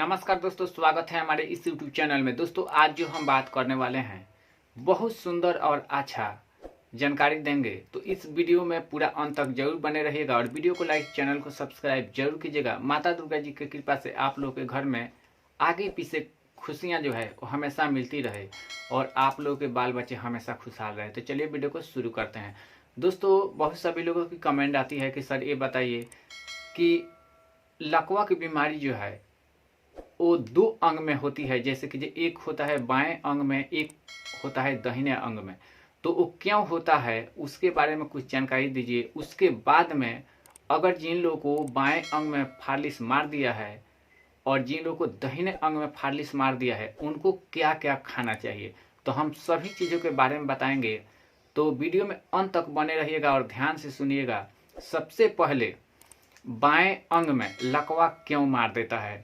नमस्कार दोस्तों, स्वागत है हमारे इस YouTube चैनल में। दोस्तों आज जो हम बात करने वाले हैं बहुत सुंदर और अच्छा जानकारी देंगे, तो इस वीडियो में पूरा अंत तक जरूर बने रहिएगा और वीडियो को लाइक, चैनल को सब्सक्राइब जरूर कीजिएगा। माता दुर्गा जी की कृपा से आप लोगों के घर में आगे पीछे खुशियाँ जो है वो हमेशा मिलती रहे और आप लोगों के बाल बच्चे हमेशा खुशहाल रहे। तो चलिए वीडियो को शुरू करते हैं। दोस्तों बहुत सभी लोगों की कमेंट आती है कि सर ये बताइए कि लकवा की बीमारी जो है वो दो अंग में होती है, जैसे कि एक होता है बाएं अंग में, एक होता है दाहिने अंग में। तो वो क्यों होता है उसके बारे में कुछ जानकारी दीजिए। उसके बाद में अगर जिन लोगों को बाएं अंग में फालिस मार दिया है और जिन लोगों को दाहिने अंग में फालिस मार दिया है उनको क्या क्या खाना चाहिए, तो हम सभी चीज़ों के बारे में बताएंगे। तो वीडियो में अंत तक बने रहिएगा और ध्यान से सुनिएगा। सबसे पहले बाएं अंग में लकवा क्यों मार देता है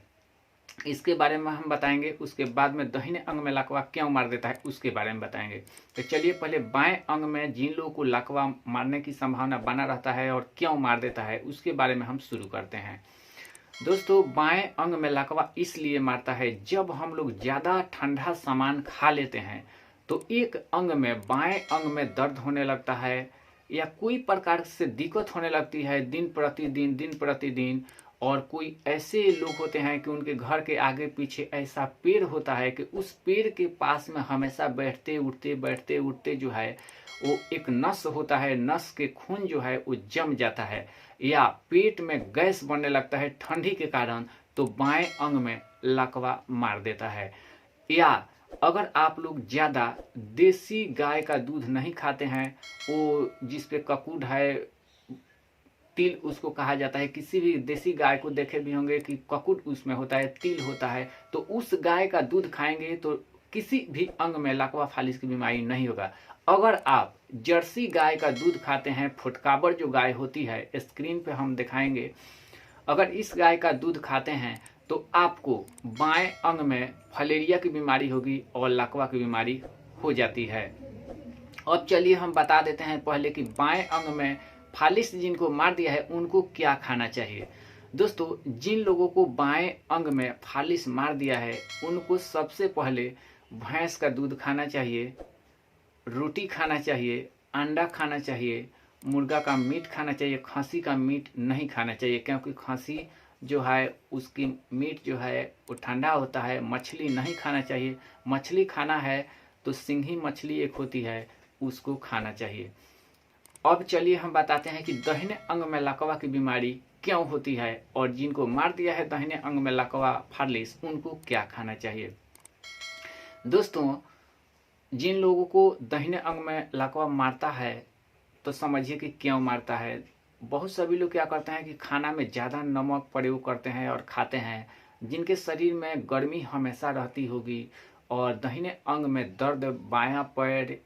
इसके बारे में हम बताएंगे। उसके बाद में दाहिने अंग में लकवा क्यों मार देता है उसके बारे में बताएंगे। तो चलिए पहले बाएं अंग में जिन लोगों को लकवा मारने की संभावना बना रहता है और क्यों मार देता है उसके बारे में हम शुरू करते हैं। दोस्तों बाएं अंग में लकवा इसलिए मारता है जब हम लोग ज़्यादा ठंडा सामान खा लेते हैं तो एक अंग में बाएं अंग में दर्द होने लगता है या कोई प्रकार से दिक्कत होने लगती है दिन प्रतिदिन। और कोई ऐसे लोग होते हैं कि उनके घर के आगे पीछे ऐसा पेड़ होता है कि उस पेड़ के पास में हमेशा बैठते उठते जो है वो एक नस होता है, नस के खून जो है वो जम जाता है या पेट में गैस बनने लगता है ठंडी के कारण, तो बाएं अंग में लकवा मार देता है। या अगर आप लोग ज़्यादा देसी गाय का दूध नहीं खाते हैं, वो जिस पे ककूड है, तिल उसको कहा जाता है, किसी भी देसी गाय को देखे भी होंगे कि ककुट उसमें होता है, तिल होता है, तो उस गाय का दूध खाएंगे तो किसी भी अंग में लकवा फालिस की बीमारी नहीं होगा। अगर आप जर्सी गाय का दूध खाते हैं, फुटकाबर जो गाय होती है, स्क्रीन पे हम दिखाएंगे, अगर इस गाय का दूध खाते हैं तो आपको बाएं अंग में फलेरिया की बीमारी होगी और लकवा की बीमारी हो जाती है। अब चलिए हम बता देते हैं पहले कि बाएं अंग में फालिस जिनको मार दिया है उनको क्या खाना चाहिए। दोस्तों जिन लोगों को बाएं अंग में फालिस मार दिया है उनको सबसे पहले भैंस का दूध खाना चाहिए, रोटी खाना चाहिए, अंडा खाना चाहिए, मुर्गा का मीट खाना चाहिए। खस्सी का मीट नहीं खाना चाहिए क्योंकि खस्सी जो है उसकी मीट जो है वो ठंडा होता है। मछली नहीं खाना चाहिए, मछली खाना है तो सिंघी मछली एक होती है उसको खाना चाहिए। अब चलिए हम बताते हैं कि दाहिने अंग में लकवा की बीमारी क्यों होती है और जिनको मार दिया है दाहिने अंग में लकवा फालिस उनको क्या खाना चाहिए। दोस्तों जिन लोगों को दाहिने अंग में लकवा मारता है तो समझिए कि क्यों मारता है। बहुत सभी लोग क्या करते हैं कि खाना में ज़्यादा नमक प्रयोग करते हैं और खाते हैं, जिनके शरीर में गर्मी हमेशा रहती होगी और दाहिने अंग में दर्द, बायां पैर,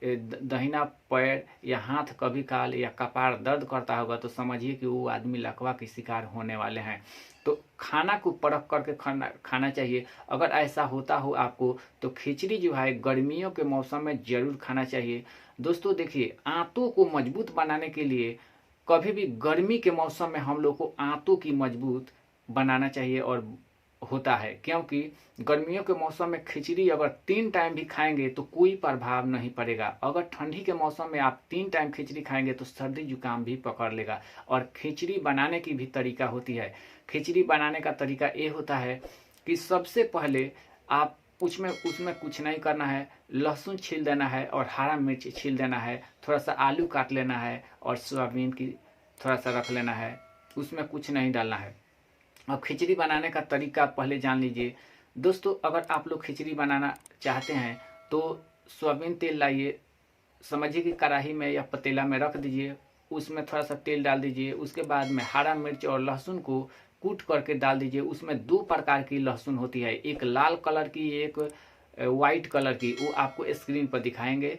दाहिना पैर या हाथ कभी काल या कपार दर्द करता होगा, तो समझिए कि वो आदमी लकवा के शिकार होने वाले हैं। तो खाना को परख करके खाना चाहिए। अगर ऐसा होता हो आपको तो खिचड़ी जो है गर्मियों के मौसम में ज़रूर खाना चाहिए। दोस्तों देखिए, आंतों को मजबूत बनाने के लिए कभी भी गर्मी के मौसम में हम लोग को आंतों की मजबूत बनाना चाहिए और होता है, क्योंकि गर्मियों के मौसम में खिचड़ी अगर 3 टाइम भी खाएंगे तो कोई प्रभाव नहीं पड़ेगा। अगर ठंडी के मौसम में आप 3 टाइम खिचड़ी खाएंगे तो सर्दी जुकाम भी पकड़ लेगा। और खिचड़ी बनाने की भी तरीका होती है। खिचड़ी बनाने का तरीका ये होता है कि सबसे पहले आप उसमें कुछ नहीं करना है, लहसुन छील देना है और हरा मिर्च छील देना है, थोड़ा सा आलू काट लेना है और सोयाबीन की थोड़ा सा रख लेना है, उसमें कुछ नहीं डालना है। अब खिचड़ी बनाने का तरीका पहले जान लीजिए। दोस्तों अगर आप लोग खिचड़ी बनाना चाहते हैं तो सोयाबीन तेल लाइए, समझिए कि कढ़ाई में या पतीला में रख दीजिए, उसमें थोड़ा सा तेल डाल दीजिए। उसके बाद में हरा मिर्च और लहसुन को कूट करके डाल दीजिए। उसमें 2 प्रकार की लहसुन होती है, एक लाल कलर की, एक वाइट कलर की, वो आपको स्क्रीन पर दिखाएंगे।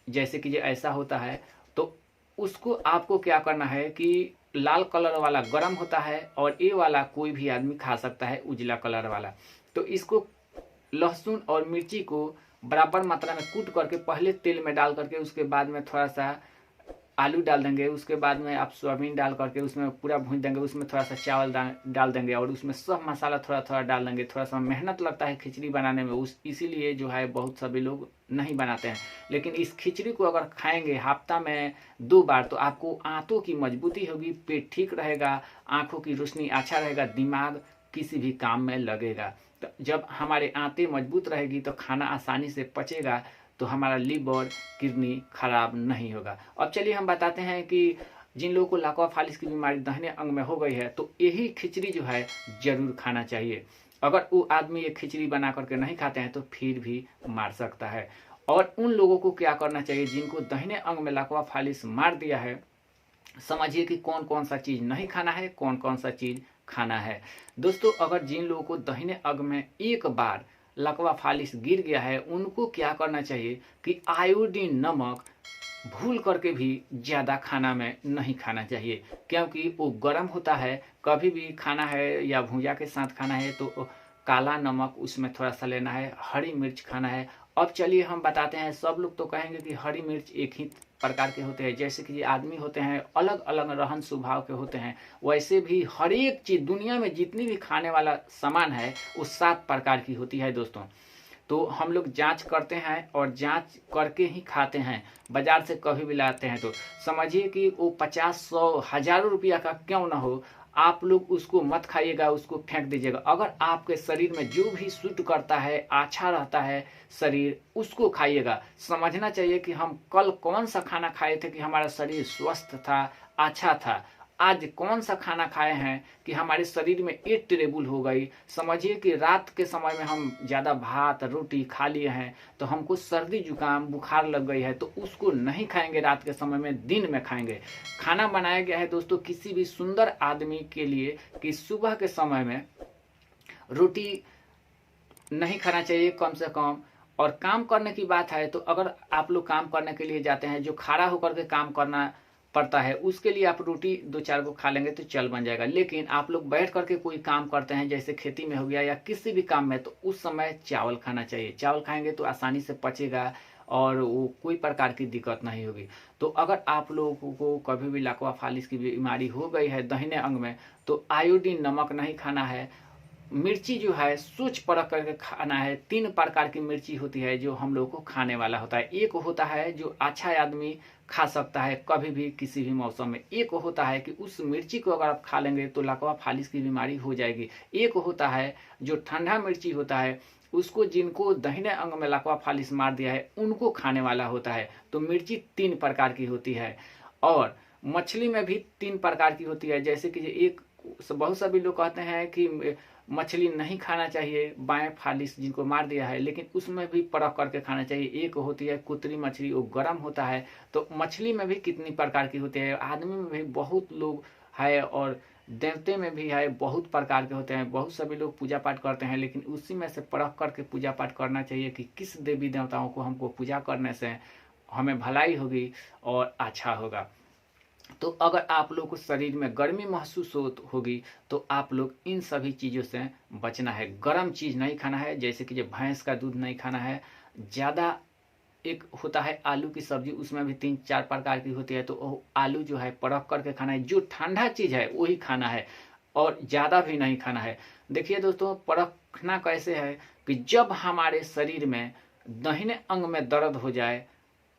जैसे कि ये ऐसा होता है तो उसको आपको क्या करना है कि लाल कलर वाला गरम होता है और ये वाला कोई भी आदमी खा सकता है, उजला कलर वाला। तो इसको लहसुन और मिर्ची को बराबर मात्रा में कूट करके पहले तेल में डाल करके उसके बाद में थोड़ा सा आलू डाल देंगे, उसके बाद में आप सोयाबीन डाल करके उसमें पूरा भून देंगे, उसमें थोड़ा सा चावल डाल देंगे और उसमें सब मसाला थोड़ा थोड़ा डाल देंगे। थोड़ा सा मेहनत लगता है खिचड़ी बनाने में, इसीलिए जो है बहुत सभी लोग नहीं बनाते हैं। लेकिन इस खिचड़ी को अगर खाएंगे हफ्ता में 2 बार तो आपको आंतों की मजबूती होगी, पेट ठीक रहेगा, आंखों की रोशनी अच्छा रहेगा, दिमाग किसी भी काम में लगेगा। तो जब हमारे आंतें मजबूत रहेगी तो खाना आसानी से पचेगा, तो हमारा लीवर किडनी खराब नहीं होगा। अब चलिए हम बताते हैं कि जिन लोगों को लाक्वा फालिस की बीमारी दाहिने अंग में हो गई है तो यही खिचड़ी जो है जरूर खाना चाहिए। अगर वो आदमी ये खिचड़ी बना करके नहीं खाते हैं तो फिर भी मार सकता है। और उन लोगों को क्या करना चाहिए जिनको दाहिने अंग में लाक्वा फालिस मार दिया है, समझिए कि कौन कौन सा चीज नहीं खाना है, कौन कौन सा चीज खाना है। दोस्तों, अगर जिन लोगों को दाहिने अंग में एक बार लकवा फालिस गिर गया है उनको क्या करना चाहिए कि आयोडीन नमक भूल करके भी ज़्यादा खाना में नहीं खाना चाहिए, क्योंकि वो गर्म होता है। कभी भी खाना है या भुजिया के साथ खाना है तो काला नमक उसमें थोड़ा सा लेना है, हरी मिर्च खाना है। अब चलिए हम बताते हैं, सब लोग तो कहेंगे कि हरी मिर्च एक ही प्रकार के होते हैं, जैसे कि ये आदमी होते हैं अलग अलग रहन स्वभाव के होते हैं, वैसे भी हर एक चीज़ दुनिया में जितनी भी खाने वाला सामान है वो 7 प्रकार की होती है दोस्तों। तो हम लोग जांच करते हैं और जांच करके ही खाते हैं। बाजार से कभी भी लाते हैं तो समझिए कि वो 50, 100, हजारों रुपया का क्यों ना हो, आप लोग उसको मत खाइएगा, उसको फेंक दीजिएगा। अगर आपके शरीर में जो भी सूट करता है, अच्छा रहता है शरीर, उसको खाइएगा। समझना चाहिए कि हम कल कौन सा खाना खाए थे कि हमारा शरीर स्वस्थ था, अच्छा था। आज कौन सा खाना खाए हैं कि हमारे शरीर में एट ट्रेबल हो गई। समझिए कि रात के समय में हम ज़्यादा भात रोटी खा लिए हैं तो हमको सर्दी जुकाम बुखार लग गई है, तो उसको नहीं खाएंगे रात के समय में, दिन में खाएंगे। खाना बनाया गया है दोस्तों किसी भी सुंदर आदमी के लिए कि सुबह के समय में रोटी नहीं खाना चाहिए कम से कम। और काम करने की बात है तो अगर आप लोग काम करने के लिए जाते हैं, जो खड़ा होकर के काम करना पड़ता है, उसके लिए आप रोटी 2-4 को खा लेंगे तो चल बन जाएगा। लेकिन आप लोग बैठ करके कोई काम करते हैं, जैसे खेती में हो गया या किसी भी काम में, तो उस समय चावल खाना चाहिए। चावल खाएंगे तो आसानी से पचेगा और वो कोई प्रकार की दिक्कत नहीं होगी। तो अगर आप लोगों को कभी भी लाक्वा फालिस की बीमारी हो गई है दाहिने अंग में, तो आयोडीन नमक नहीं खाना है। मिर्ची जो है सोच परख करके खाना है। 3 प्रकार की मिर्ची होती है जो हम लोग को खाने वाला होता है। एक होता है जो अच्छा आदमी खा सकता है कभी भी किसी भी मौसम में, एक होता है कि उस मिर्ची को अगर आप खा लेंगे तो लाक्वा फालिस की बीमारी हो जाएगी। एक होता है जो ठंडा मिर्ची होता है, उसको जिनको दाहिने अंग में लाक्वा फालिस मार दिया है उनको खाने वाला होता है। तो मिर्ची 3 प्रकार की होती है। और मछली में भी 3 प्रकार की होती है, जैसे कि एक बहुत सभी लोग कहते हैं कि मछली नहीं खाना चाहिए, बाएं फालिस जिनको मार दिया है, लेकिन उसमें भी परख करके खाना चाहिए। एक होती है कुतरी मछली, वो गर्म होता है। तो मछली में भी कितनी प्रकार की होती है, आदमी में भी बहुत लोग है और देवते में भी है, बहुत प्रकार के होते हैं। बहुत सभी लोग पूजा पाठ करते हैं, लेकिन उसी में से परख करके पूजा पाठ करना चाहिए कि किस देवी देवताओं को हमको पूजा करने से हमें भलाई होगी और अच्छा होगा। तो अगर आप लोग को शरीर में गर्मी महसूस होगी तो आप लोग इन सभी चीज़ों से बचना है। गर्म चीज़ नहीं खाना है, जैसे कि जो भैंस का दूध नहीं खाना है। ज़्यादा एक होता है आलू की सब्जी, उसमें भी 3-4 प्रकार की होती है, तो आलू जो है परख करके खाना है। जो ठंडा चीज़ है वही खाना है और ज़्यादा भी नहीं खाना है। देखिए दोस्तों, परखना कैसे है कि जब हमारे शरीर में दाहिने अंग में दर्द हो जाए,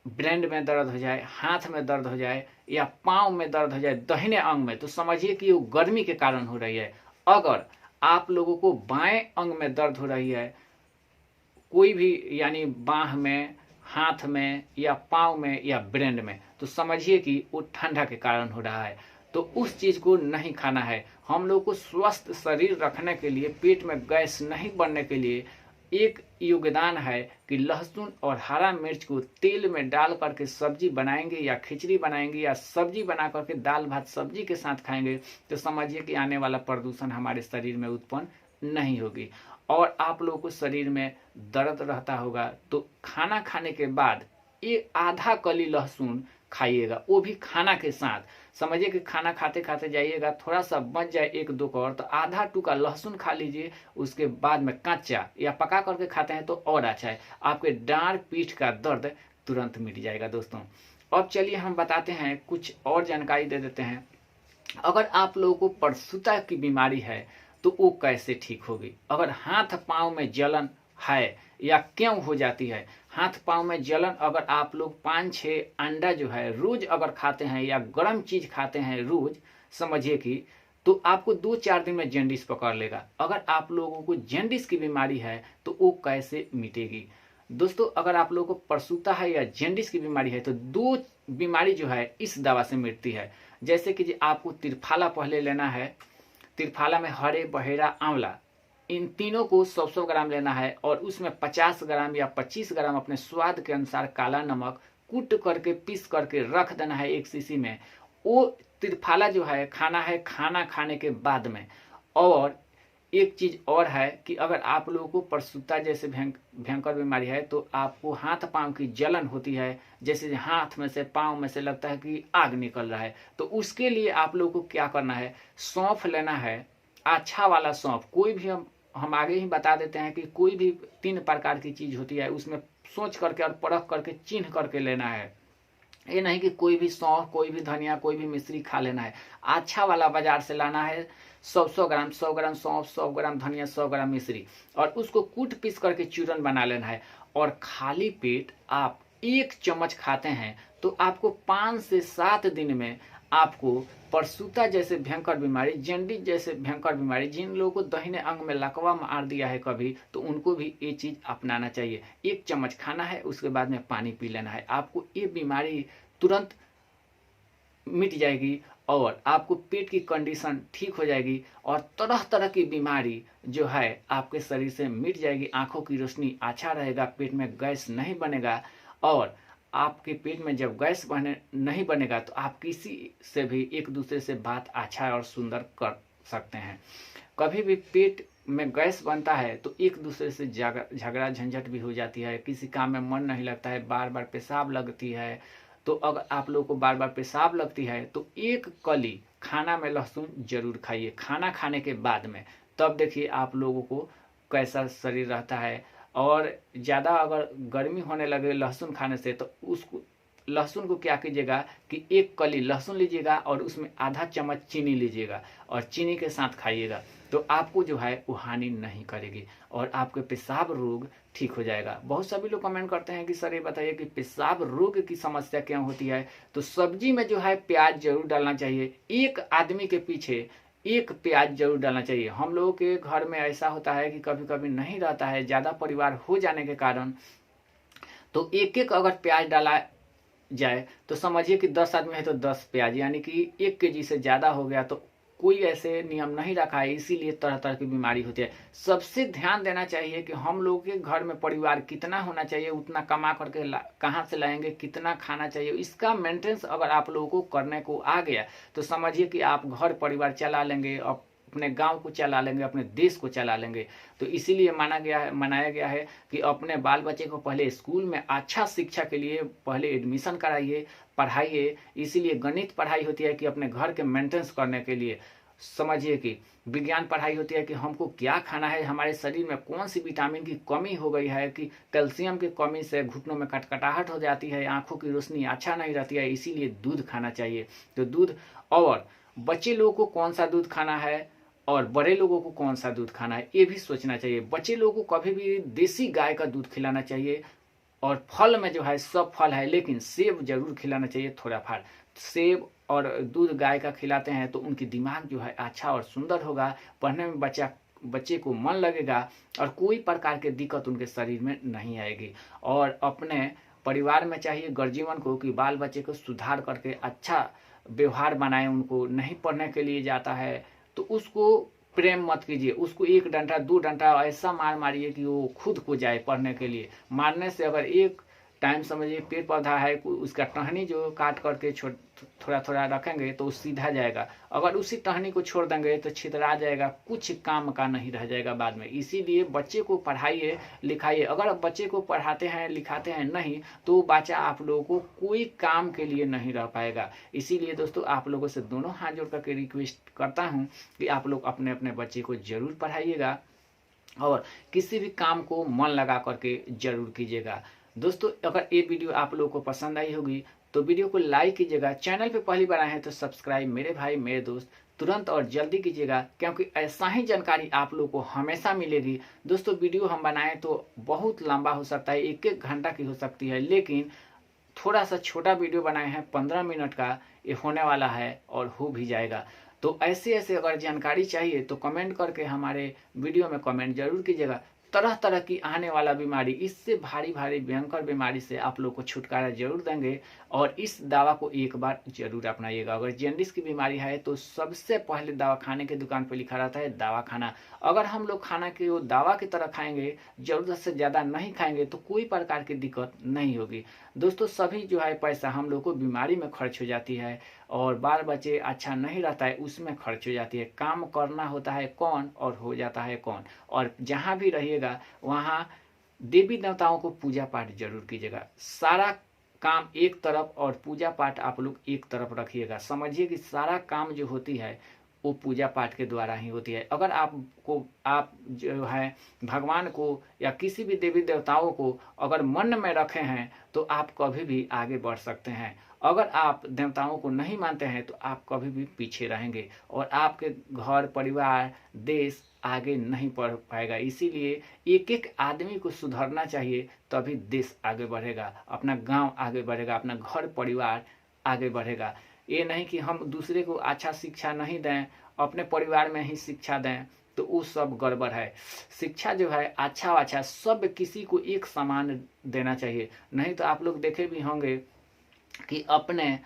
ब्रेंड में दर्द हो जाए, हाथ में दर्द हो जाए या पाँव में दर्द हो जाए दाहिने अंग में, तो समझिए कि वो गर्मी के कारण हो रही है। अगर आप लोगों को बाएं अंग में दर्द हो रही है, कोई भी यानी बाह में, हाथ में या पाँव में या ब्रेंड में, तो समझिए कि वो ठंडा के कारण हो रहा है। तो उस चीज़ को नहीं खाना है। हम लोग को स्वस्थ शरीर रखने के लिए, पेट में गैस नहीं बनने के लिए एक योगदान है कि लहसुन और हरा मिर्च को तेल में डाल करके सब्जी बनाएंगे या खिचड़ी बनाएंगे या सब्जी बना करके दाल भात सब्जी के साथ खाएंगे, तो समझिए कि आने वाला प्रदूषण हमारे शरीर में उत्पन्न नहीं होगी। और आप लोगों को शरीर में दर्द रहता होगा तो खाना खाने के बाद एक आधा कली लहसुन खाइएगा, वो भी खाना के साथ। समझिए कि खाना खाते खाते जाइएगा, थोड़ा सा बच जाए 1-2 कौर तो आधा टुकड़ा लहसुन खा लीजिए। उसके बाद में कच्चा या पका करके खाते हैं तो और अच्छा है, आपके डांड पीठ का दर्द तुरंत मिट जाएगा दोस्तों। अब चलिए हम बताते हैं, कुछ और जानकारी दे देते हैं। अगर आप लोगों को प्रसूता की बीमारी है तो वो कैसे ठीक होगी। अगर हाथ पांव में जलन है या क्यों हो जाती है, हाथ पांव में जलन, अगर आप लोग 5-6 अंडा जो है रोज अगर खाते हैं या गर्म चीज खाते हैं रोज, समझिए कि तो आपको 2-4 दिन में जॉन्डिस पकड़ लेगा। अगर आप लोगों को जॉन्डिस की बीमारी है तो वो कैसे मिटेगी। दोस्तों, अगर आप लोगों को प्रसूता है या जॉन्डिस की बीमारी है तो 2 बीमारी जो है इस दवा से मिटती है। जैसे कि आपको त्रिफाला पहले लेना है। त्रिफाला में हरे, बहेरा, आंवला, इन तीनों को 100-100 ग्राम लेना है और उसमें 50 ग्राम या 25 ग्राम अपने स्वाद के अनुसार काला नमक कूट करके पीस करके रख देना है एक शीशी में। वो त्रिफाला जो है खाना है खाना खाने के बाद में। और एक चीज और है कि अगर आप लोगों को प्रसूता जैसे भयंकर बीमारी है तो आपको हाथ पांव की जलन होती है, जैसे हाथ में से पांव में से लगता है कि आग निकल रहा है, तो उसके लिए आप लोगों को क्या करना है, सौंफ लेना है, अच्छा वाला सौंफ। कोई भी हम आगे ही बता देते हैं कि कोई भी 3 प्रकार की चीज होती है, उसमें सोच करके और परख करके चिन्ह करके लेना है। ये नहीं कि कोई भी सौंफ, कोई भी धनिया, कोई भी मिश्री खा लेना है। अच्छा वाला बाजार से लाना है, 100-100 ग्राम, 100 ग्राम सौंफ, 100 ग्राम धनिया, 100 ग्राम मिश्री, और उसको कूट पीस करके चूरन बना लेना है। और खाली पेट आप 1 चम्मच खाते हैं तो आपको 5 से 7 दिन में आपको प्रसूता जैसे भयंकर बीमारी, जॉन्डिस जैसे भयंकर बीमारी, जिन लोगों को दाहिने अंग में लकवा मार दिया है कभी, तो उनको भी ये चीज अपनाना चाहिए। 1 चम्मच खाना है, उसके बाद में पानी पी लेना है, आपको ये बीमारी तुरंत मिट जाएगी और आपको पेट की कंडीशन ठीक हो जाएगी और तरह तरह की बीमारी जो है आपके शरीर से मिट जाएगी। आंखों की रोशनी अच्छा रहेगा, पेट में गैस नहीं बनेगा, और आपके पेट में जब गैस नहीं बनेगा तो आप किसी से भी एक दूसरे से बात अच्छा और सुंदर कर सकते हैं। कभी भी पेट में गैस बनता है तो एक दूसरे से झगड़ा झंझट भी हो जाती है, किसी काम में मन नहीं लगता है, बार बार पेशाब लगती है। तो अगर आप लोगों को बार बार पेशाब लगती है तो 1 कली खाना में लहसुन जरूर खाइए, खाना खाने के बाद में, तब देखिए आप लोगों को कैसा शरीर रहता है। और ज़्यादा अगर गर्मी होने लगे लहसुन खाने से तो उसको लहसुन को क्या कीजिएगा कि 1 कली लहसुन लीजिएगा और उसमें आधा चम्मच चीनी लीजिएगा और चीनी के साथ खाइएगा, तो आपको जो है वो हानि नहीं करेगी और आपके पेशाब रोग ठीक हो जाएगा। बहुत सभी लोग कमेंट करते हैं कि सर ये बताइए कि पेशाब रोग की समस्या क्या होती है। तो सब्जी में जो है प्याज जरूर डालना चाहिए, 1 आदमी के पीछे 1 प्याज जरूर डालना चाहिए। हम लोगों के घर में ऐसा होता है कि कभी कभी नहीं रहता है, ज़्यादा परिवार हो जाने के कारण, तो 1-1 अगर प्याज डाला जाए तो समझिए कि 10 आदमी है तो 10 प्याज, यानी कि 1 केजी से ज़्यादा हो गया। तो कोई ऐसे नियम नहीं रखा है, इसीलिए तरह तरह की बीमारी होती है। सबसे ध्यान देना चाहिए कि हम लोग के घर में परिवार कितना होना चाहिए, उतना कमा करके कहाँ से लाएंगे, कितना खाना चाहिए, इसका मेंटेनेंस अगर आप लोगों को करने को आ गया तो समझिए कि आप घर परिवार चला लेंगे, अपने गांव को चला लेंगे, अपने देश को चला लेंगे। तो इसीलिए मनाया गया है कि अपने बाल बच्चे को पहले स्कूल में अच्छा शिक्षा के लिए पहले एडमिशन कराइए, पढ़ाइए। इसीलिए गणित पढ़ाई होती है कि अपने घर के मेंटेनेंस करने के लिए। समझिए कि विज्ञान पढ़ाई होती है कि हमको क्या खाना है, हमारे शरीर में कौन सी विटामिन की कमी हो गई है, कि कैल्शियम की कमी से घुटनों में कटकटाहट हो जाती है, आंखों की रोशनी अच्छा नहीं रहती है, इसीलिए दूध खाना चाहिए। तो दूध, और बच्चे लोगों को कौन सा दूध खाना है और बड़े लोगों को कौन सा दूध खाना है ये भी सोचना चाहिए। बच्चे लोगों को कभी भी देसी गाय का दूध खिलाना चाहिए। और फल में जो है सब फल है, लेकिन सेब जरूर खिलाना चाहिए, थोड़ा फाड़ सेब और दूध गाय का खिलाते हैं तो उनकी दिमाग जो है अच्छा और सुंदर होगा, पढ़ने में बच्चे को मन लगेगा और कोई प्रकार की दिक्कत उनके शरीर में नहीं आएगी। और अपने परिवार में चाहिए गर्जीवन को कि बाल बच्चे को सुधार करके अच्छा व्यवहार बनाए। उनको नहीं पढ़ने के लिए जाता है तो उसको प्रेम मत कीजिए, उसको 1 डंडा 2 डंडा ऐसा मारिए कि वो खुद को जाए पढ़ने के लिए। मारने से अगर एक टाइम समझिए पेड़ पौधा है, उसका टहनी जो काट करके थोड़ा थोड़ा रखेंगे तो सीधा जाएगा, अगर उसी टहनी को छोड़ देंगे तो छितरा जाएगा, कुछ काम का नहीं रह जाएगा बाद में। इसीलिए बच्चे को पढ़ाइए लिखाइए। अगर बच्चे को पढ़ाते हैं लिखाते हैं नहीं तो बच्चा आप लोगों को कोई काम के लिए नहीं रह पाएगा। इसीलिए दोस्तों आप लोगों से दोनों हाथ जोड़ करके रिक्वेस्ट करता हूँ कि आप लोग अपने अपने बच्चे को जरूर पढ़ाइएगा और किसी भी काम को मन लगा करके जरूर कीजिएगा। दोस्तों अगर ये वीडियो आप लोगों को पसंद आई होगी तो वीडियो को लाइक कीजिएगा। चैनल पे पहली बार आए हैं तो सब्सक्राइब मेरे भाई मेरे दोस्त तुरंत और जल्दी कीजिएगा, क्योंकि ऐसा ही जानकारी आप लोगों को हमेशा मिलेगी। दोस्तों वीडियो हम बनाएं तो बहुत लंबा हो सकता है, 1-1 घंटा की हो सकती है, लेकिन थोड़ा सा छोटा वीडियो बनाए हैं 15 मिनट का, ये होने वाला है और हो भी जाएगा। तो ऐसे ऐसे अगर जानकारी चाहिए तो कमेंट करके हमारे वीडियो में कमेंट जरूर कीजिएगा। तरह तरह की आने वाला बीमारी, इससे भारी भारी भयंकर बीमारी से आप लोग को छुटकारा जरूर देंगे और इस दवा को एक बार जरूर अपनाइएगा। अगर जॉन्डिस की बीमारी है तो सबसे पहले दवा खाने की दुकान पर लिखा रहता है दवा खाना। अगर हम लोग खाना की वो दवा की तरह खाएंगे, जरूरत से ज़्यादा नहीं खाएंगे तो कोई प्रकार की दिक्कत नहीं होगी। दोस्तों सभी जो है पैसा हम लोग को बीमारी में खर्च हो जाती है और बाल बच्चे अच्छा नहीं रहता है उसमें खर्च हो जाती है। काम करना होता है कौन और हो जाता है कौन। और जहाँ भी रहिएगा वहाँ देवी देवताओं को पूजा पाठ जरूर कीजिएगा। सारा काम एक तरफ और पूजा पाठ आप लोग एक तरफ रखिएगा। समझिए कि सारा काम जो होती है वो पूजा पाठ के द्वारा ही होती है। अगर आप जो है भगवान को या किसी भी देवी देवताओं को अगर मन में रखे हैं तो आप कभी भी आगे बढ़ सकते हैं। अगर आप देवताओं को नहीं मानते हैं तो आप कभी भी पीछे रहेंगे और आपके घर परिवार देश आगे नहीं बढ़ पाएगा। इसीलिए एक एक आदमी को सुधरना चाहिए, तभी देश आगे बढ़ेगा, अपना गांव आगे बढ़ेगा, अपना घर परिवार आगे बढ़ेगा। ये नहीं कि हम दूसरे को अच्छा शिक्षा नहीं दें, अपने परिवार में ही शिक्षा दें, तो वो सब गड़बड़ है। शिक्षा जो है अच्छा सब किसी को एक समान देना चाहिए। नहीं तो आप लोग देखे भी होंगे कि अपने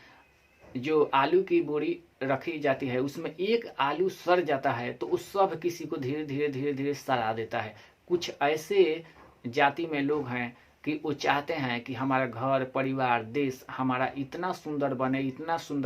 जो आलू की बोरी रखी जाती है उसमें एक आलू सड़ जाता है तो उस सब किसी को धीरे धीरे सड़ा देता है। कुछ ऐसे जाति में लोग हैं कि वो चाहते हैं कि हमारा घर परिवार देश हमारा इतना सुंदर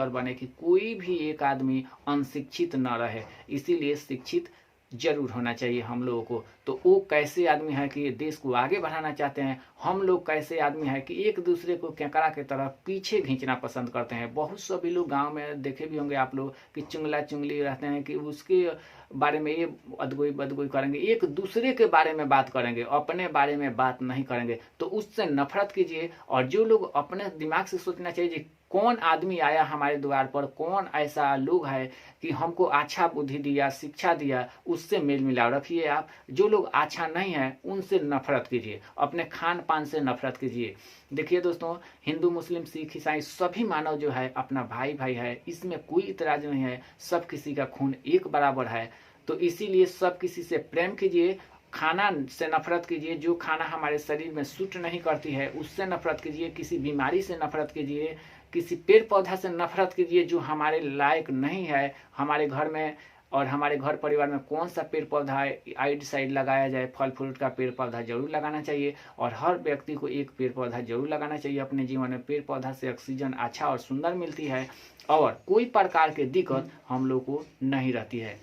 बने कि कोई भी एक आदमी अनशिक्षित न रहे। इसीलिए शिक्षित जरूर होना चाहिए हम लोगों को। तो वो कैसे आदमी है कि देश को आगे बढ़ाना चाहते हैं, हम लोग कैसे आदमी है कि एक दूसरे को केकड़ा की तरह पीछे खींचना पसंद करते हैं। बहुत सभी लोग गांव में देखे भी होंगे आप लोग कि चुंगला चुंगली रहते हैं कि उसके बारे में ये अदगोई बदगोई करेंगे, एक दूसरे के बारे में बात करेंगे, अपने बारे में बात नहीं करेंगे। तो उससे नफरत कीजिए। और जो लोग अपने दिमाग से सोचना चाहिए कौन आदमी आया हमारे द्वार पर, कौन ऐसा लोग है कि हमको अच्छा बुद्धि दिया शिक्षा दिया, उससे मेल मिलाव रखिए। आप जो लोग अच्छा नहीं है उनसे नफरत कीजिए, अपने खान पान से नफरत कीजिए। देखिए दोस्तों, हिंदू मुस्लिम सिख ईसाई सभी मानव जो है अपना भाई भाई है, इसमें कोई इतराज नहीं है। सब किसी का खून एक बराबर है। तो इसीलिए सब किसी से प्रेम कीजिए, खाना से नफरत कीजिए, जो खाना हमारे शरीर में सूट नहीं करती है उससे नफरत कीजिए, किसी बीमारी से नफरत कीजिए, किसी पेड़ पौधा से नफरत कीजिए जो हमारे लायक नहीं है। हमारे घर में और हमारे घर परिवार में कौन सा पेड़ पौधा आइड साइड लगाया जाए, फल फ्रूट का पेड़ पौधा जरूर लगाना चाहिए और हर व्यक्ति को एक पेड़ पौधा जरूर लगाना चाहिए अपने जीवन में। पेड़ पौधा से ऑक्सीजन अच्छा और सुंदर मिलती है और कोई प्रकार की दिक्कत हम लोग को नहीं रहती है।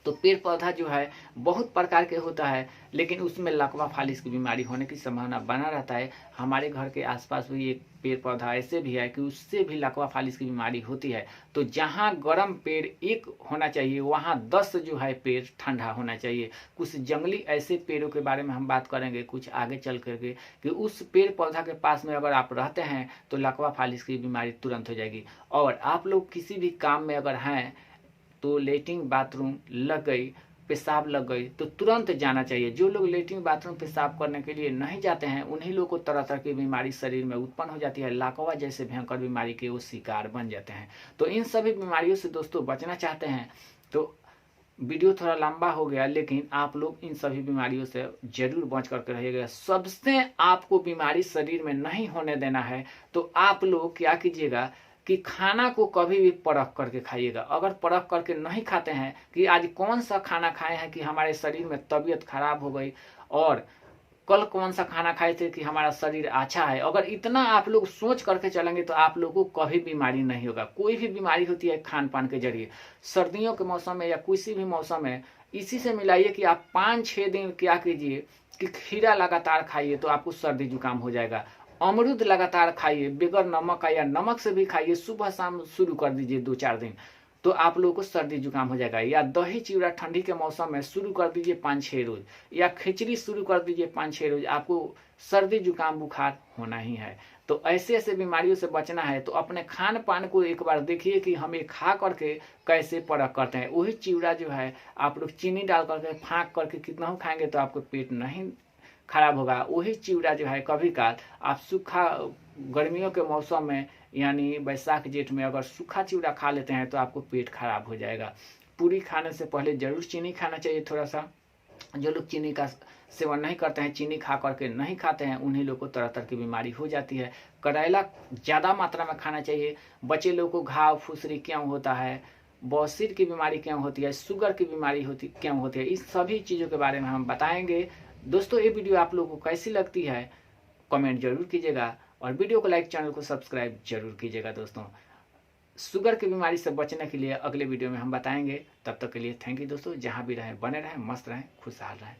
तो पेड़ पौधा जो है बहुत प्रकार के होता है, लेकिन उसमें लकवा फालिस की बीमारी होने की संभावना बना रहता है। हमारे घर के आसपास भी एक पेड़ पौधा ऐसे भी है कि उससे भी लकवा फालिस की बीमारी होती है। तो जहाँ गर्म पेड़ एक होना चाहिए वहाँ 10 जो है पेड़ ठंडा होना चाहिए। कुछ जंगली ऐसे पेड़ों के बारे में हम बात करेंगे कुछ आगे चल करके कि उस पेड़ पौधा के पास में अगर आप रहते हैं तो लकवा फालिस की बीमारी तुरंत हो जाएगी। और आप लोग किसी भी काम में अगर हैं तो लेटरिन बाथरूम लग गई, पेशाब लग गई तो तुरंत जाना चाहिए। जो लोग लेटरिन बाथरूम पेशाब करने के लिए नहीं जाते हैं उन्हीं लोग को तरह तरह की बीमारी शरीर में उत्पन्न हो जाती है। लाकवा जैसे भयंकर बीमारी के वो शिकार बन जाते हैं। तो इन सभी बीमारियों से दोस्तों बचना चाहते हैं तो वीडियो थोड़ा लंबा हो गया, लेकिन आप लोग इन सभी बीमारियों से जरूर बच करके रहिएगा। सबसे आपको बीमारी शरीर में नहीं होने देना है तो आप लोग क्या कीजिएगा कि खाना को कभी भी परख करके खाइएगा। अगर परख करके नहीं खाते हैं कि आज कौन सा खाना खाए हैं कि हमारे शरीर में तबीयत खराब हो गई और कल कौन सा खाना खाए थे कि हमारा शरीर अच्छा है, अगर इतना आप लोग सोच करके चलेंगे तो आप लोगों को कभी बीमारी नहीं होगा। कोई भी बीमारी होती है खान पान के जरिए। सर्दियों के मौसम में या किसी भी मौसम में इसी से मिलाइए कि आप 5-6 दिन क्या कीजिए कि खीरा लगातार खाइए तो आपको सर्दी जुकाम हो जाएगा। अमरूद लगातार खाइए बगैर नमक का या नमक से भी खाइए, सुबह शाम शुरू कर दीजिए 2-4 दिन। तो आप लोगों को सर्दी जुकाम हो जाएगा। या दही चिवड़ा ठंडी के मौसम में शुरू कर दीजिए 5-6 रोज, या खिचड़ी शुरू कर दीजिए 5-6 रोज, आपको सर्दी जुकाम बुखार होना ही है। तो ऐसे ऐसे बीमारियों से बचना है तो अपने खान पान को एक बार देखिए कि हम ये खा करके कैसे परख करते हैं। वही चिवड़ा जो है आप लोग चीनी डाल करके फाँक करके कितना हो खाएंगे तो आपको पेट नहीं खराब होगा। वही चिवड़ा जो है कभी काल आप सूखा गर्मियों के मौसम में यानी बैसाख जेठ में अगर सूखा चिवड़ा खा लेते हैं तो आपको पेट खराब हो जाएगा। पूरी खाने से पहले जरूर चीनी खाना चाहिए थोड़ा सा। जो लोग चीनी का सेवन नहीं करते हैं, चीनी खा करके नहीं खाते हैं, उन्हीं लोग को तरह तरह की बीमारी हो जाती है। करेला ज़्यादा मात्रा में खाना चाहिए। बच्चे लोग को घाव फुसरी क्यों होता है, बौसीर की बीमारी क्यों होती है, शुगर की बीमारी क्यों होती है, इस सभी चीज़ों के बारे में हम बताएंगे। दोस्तों ये वीडियो आप लोगों को कैसी लगती है कमेंट जरूर कीजिएगा, और वीडियो को लाइक, चैनल को सब्सक्राइब जरूर कीजिएगा। दोस्तों शुगर की बीमारी से बचने के लिए अगले वीडियो में हम बताएंगे। तब तक के लिए थैंक यू दोस्तों। जहाँ भी रहें बने रहें, मस्त रहें, खुशहाल रहें।